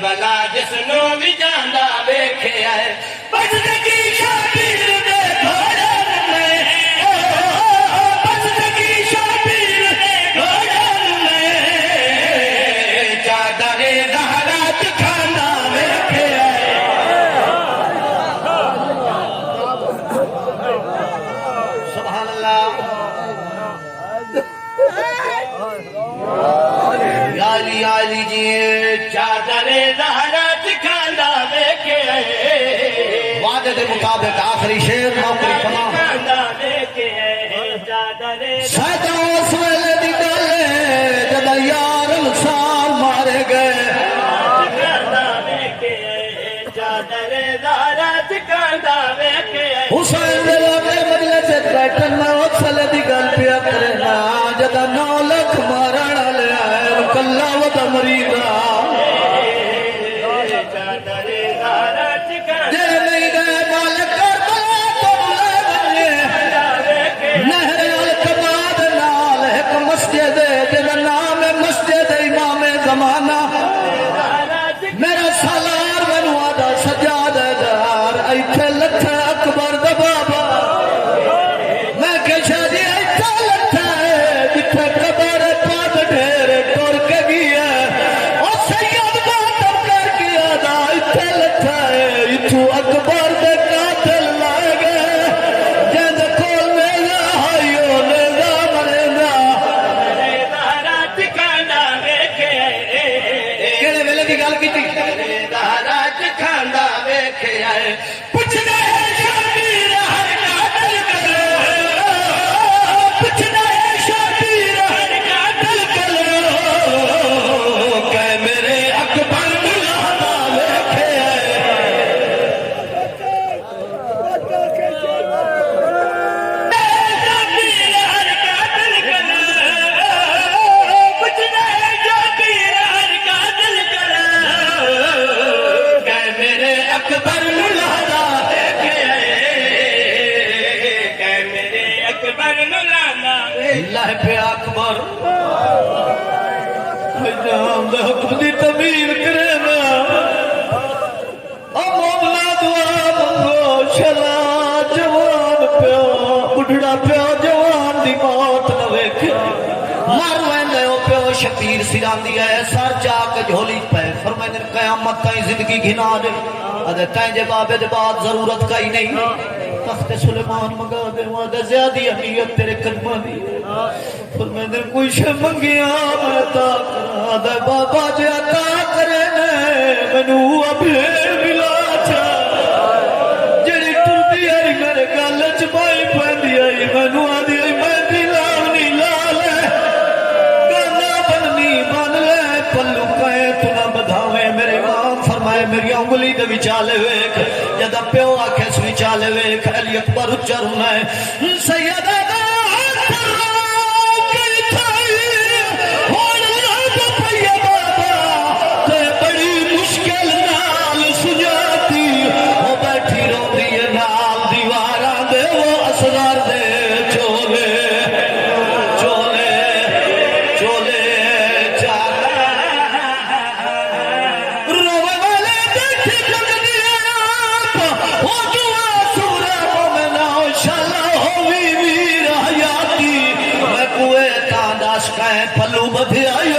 کربلا جس نو بھی جانا ویکھے آئے بزدگی شبیر دے گھوڑن میں بزدگی شبیر دے گھوڑن میں چادر زہرا دکھانا ویکھے آئے سبحان اللہ علی علی جی چادر زہرا دکھانا ویکھے آئے وعدے دے مطابق آخری شیر نوکری تمام سیدہ اس ویلے دی گل جدا یار انسان مارے گئے حسین دے لاغے مجلس بیٹھن میں اس ویلے دی گل پیا کرنا جدا 9 لکھ مارن والے آئے کلا ودا مریدا میرا سالار مینو آدھا سجاد دار ایتھے لکھا اکبر دا بابا میں کہا جی ایتھے لکھا ہے جتھے قبر پاک ڈھیر ٹر کے گیا اور سید باتم کر گیا دا ایتھے لکھا ہے ایتھو اکبر دے قاتل لائے گئے جند کھول میلا ہائیو نیزا مرینا کیڑے ویلے دی گل کیتی اللہ پہ اکبر جام دے حکم دی تمیر کرے نا مولا دعا منگو شلا جوان پیا بڑھڑا پیا جوان دی موت نہ ویکھے مر ویندے او پیو شبیر سران دی ہے سر جا کے جھولی پہ فرمائے قیامت تائیں زندگی گھنا دے ادھے تائیں جے بابے دے بعد ضرورت کا ہی نہیں تخت سلیمان منگا دے وعدہ زیادی اہمیت تیرے قدمہ دی فرمائے کوئی شے منگیا میں تا کرا دے بابا جے عطا کرے مینو ابھی ملا چا جڑی ٹردی آئی میرے گل چ پائی پیندی آئی مینو آدھی آئی میں دی لاونی لا لے گانا بننی بن لے پلو کہے تو نہ بدھاویں میرے امام فرمائے میری انگلی دے وچالے ویکھ جدا پیو آکھے اس وچالے ویکھ علی اکبر اچر میں سیدہ پلو بدھے آئی